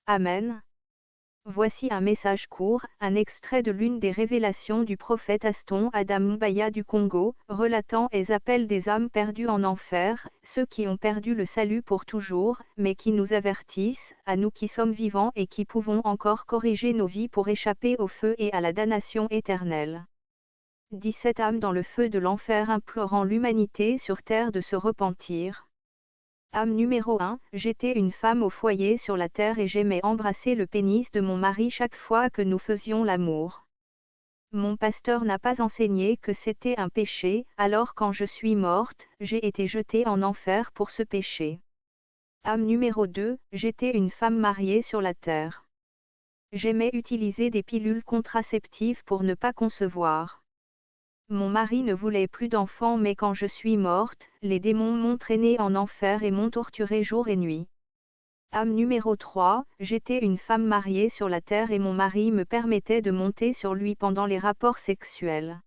Amen. Voici un message court, un extrait de l'une des révélations du prophète Aston Adam Mbaya du Congo, relatant les appels des âmes perdues en enfer, ceux qui ont perdu le salut pour toujours, mais qui nous avertissent, à nous qui sommes vivants et qui pouvons encore corriger nos vies pour échapper au feu et à la damnation éternelle. 17 âmes dans le feu de l'enfer implorant l'humanité sur terre de se repentir. Âme numéro 1, j'étais une femme au foyer sur la terre et j'aimais embrasser le pénis de mon mari chaque fois que nous faisions l'amour. Mon pasteur n'a pas enseigné que c'était un péché, alors quand je suis morte, j'ai été jetée en enfer pour ce péché. Âme numéro 2, j'étais une femme mariée sur la terre. J'aimais utiliser des pilules contraceptives pour ne pas concevoir. Mon mari ne voulait plus d'enfants mais quand je suis morte, les démons m'ont traînée en enfer et m'ont torturée jour et nuit. Âme numéro 3, j'étais une femme mariée sur la terre et mon mari me permettait de monter sur lui pendant les rapports sexuels.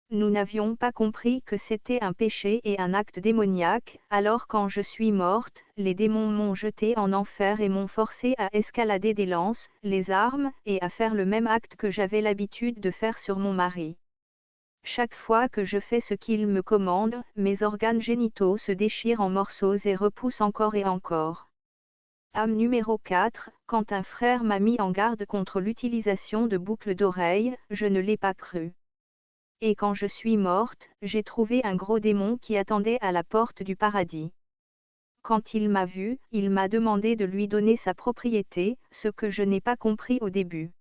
Nous n'avions pas compris que c'était un péché et un acte démoniaque, alors quand je suis morte, les démons m'ont jetée en enfer et m'ont forcé à escalader des lances, les armes, et à faire le même acte que j'avais l'habitude de faire sur mon mari. Chaque fois que je fais ce qu'il me commande, mes organes génitaux se déchirent en morceaux et repoussent encore et encore. Âme numéro 4, quand un frère m'a mis en garde contre l'utilisation de boucles d'oreilles, je ne l'ai pas cru. Et quand je suis morte, j'ai trouvé un gros démon qui attendait à la porte du paradis. Quand il m'a vu, il m'a demandé de lui donner sa propriété, ce que je n'ai pas compris au début.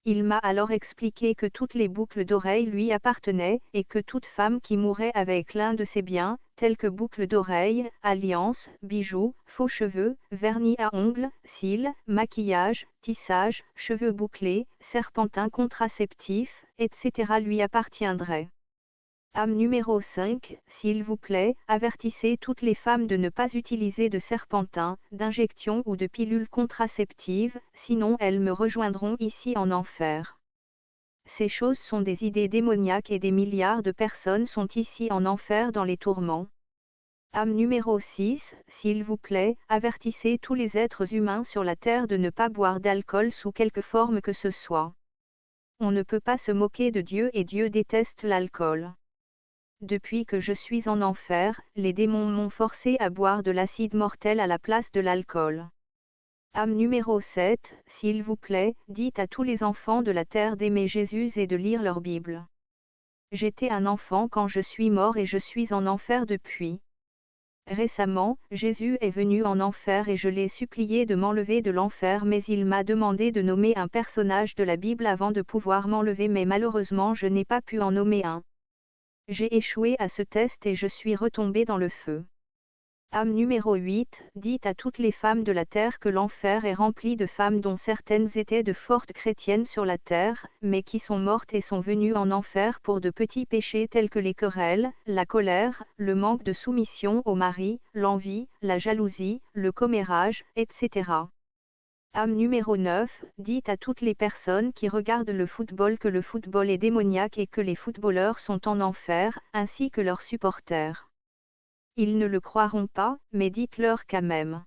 Il m'a alors expliqué que toutes les boucles d'oreilles lui appartenaient, et que toute femme qui mourait avec l'un de ses biens, tels que boucles d'oreilles, alliances, bijoux, faux cheveux, vernis à ongles, cils, maquillage, tissage, cheveux bouclés, serpentins contraceptifs, etc. lui appartiendrait. Âme numéro 5, s'il vous plaît, avertissez toutes les femmes de ne pas utiliser de serpentins, d'injections ou de pilules contraceptives, sinon elles me rejoindront ici en enfer. Ces choses sont des idées démoniaques et des milliards de personnes sont ici en enfer dans les tourments. Âme numéro 6, s'il vous plaît, avertissez tous les êtres humains sur la terre de ne pas boire d'alcool sous quelque forme que ce soit. On ne peut pas se moquer de Dieu et Dieu déteste l'alcool. Depuis que je suis en enfer, les démons m'ont forcé à boire de l'acide mortel à la place de l'alcool. Âme numéro 7, s'il vous plaît, dites à tous les enfants de la terre d'aimer Jésus et de lire leur Bible. J'étais un enfant quand je suis mort et je suis en enfer depuis. Récemment, Jésus est venu en enfer et je l'ai supplié de m'enlever de l'enfer mais il m'a demandé de nommer un personnage de la Bible avant de pouvoir m'enlever mais malheureusement je n'ai pas pu en nommer un. J'ai échoué à ce test et je suis retombé dans le feu. Âme numéro 8, dites à toutes les femmes de la terre que l'enfer est rempli de femmes dont certaines étaient de fortes chrétiennes sur la terre, mais qui sont mortes et sont venues en enfer pour de petits péchés tels que les querelles, la colère, le manque de soumission au mari, l'envie, la jalousie, le commérage, etc. Âme numéro 9, dites à toutes les personnes qui regardent le football que le football est démoniaque et que les footballeurs sont en enfer, ainsi que leurs supporters. Ils ne le croiront pas, mais dites-leur quand même.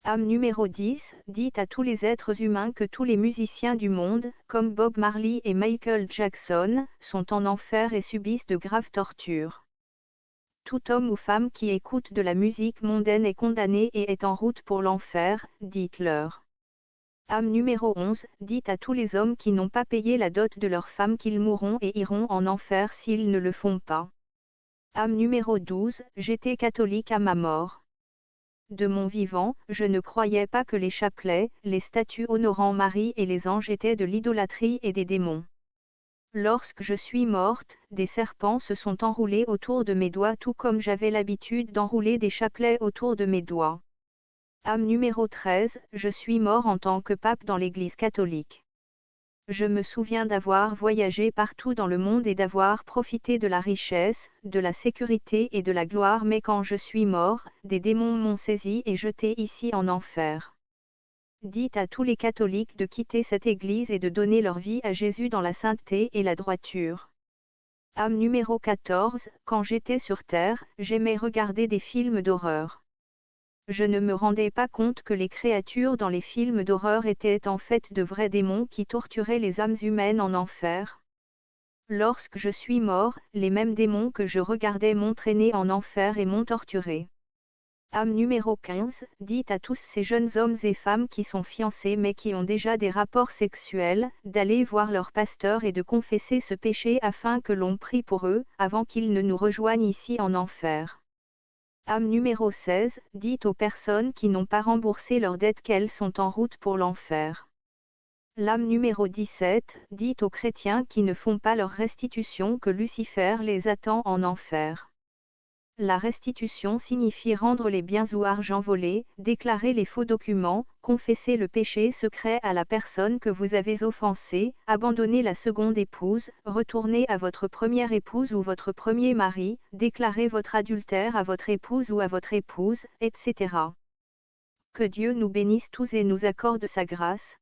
Âme numéro 10, dites à tous les êtres humains que tous les musiciens du monde, comme Bob Marley et Michael Jackson, sont en enfer et subissent de graves tortures. Tout homme ou femme qui écoute de la musique mondaine est condamné et est en route pour l'enfer, dites-leur. Âme numéro 11, dites à tous les hommes qui n'ont pas payé la dot de leur femme qu'ils mourront et iront en enfer s'ils ne le font pas. Âme numéro 12, j'étais catholique à ma mort. De mon vivant, je ne croyais pas que les chapelets, les statues honorant Marie et les anges étaient de l'idolâtrie et des démons. Lorsque je suis morte, des serpents se sont enroulés autour de mes doigts tout comme j'avais l'habitude d'enrouler des chapelets autour de mes doigts. Âme numéro 13, je suis mort en tant que pape dans l'Église catholique. Je me souviens d'avoir voyagé partout dans le monde et d'avoir profité de la richesse, de la sécurité et de la gloire mais quand je suis mort, des démons m'ont saisi et jeté ici en enfer. Dites à tous les catholiques de quitter cette Église et de donner leur vie à Jésus dans la sainteté et la droiture. Âme numéro 14, quand j'étais sur terre, j'aimais regarder des films d'horreur. Je ne me rendais pas compte que les créatures dans les films d'horreur étaient en fait de vrais démons qui torturaient les âmes humaines en enfer. Lorsque je suis mort, les mêmes démons que je regardais m'ont traîné en enfer et m'ont torturé. Âme numéro 15, dites à tous ces jeunes hommes et femmes qui sont fiancés mais qui ont déjà des rapports sexuels, d'aller voir leur pasteur et de confesser ce péché afin que l'on prie pour eux, avant qu'ils ne nous rejoignent ici en enfer. Âme numéro 16, dites aux personnes qui n'ont pas remboursé leurs dettes qu'elles sont en route pour l'enfer. L'âme numéro 17, dites aux chrétiens qui ne font pas leur restitution que Lucifer les attend en enfer. La restitution signifie rendre les biens ou argent volés, déclarer les faux documents, confesser le péché secret à la personne que vous avez offensée, abandonner la seconde épouse, retourner à votre première épouse ou votre premier mari, déclarer votre adultère à votre épouse ou à votre épouse, etc. Que Dieu nous bénisse tous et nous accorde sa grâce.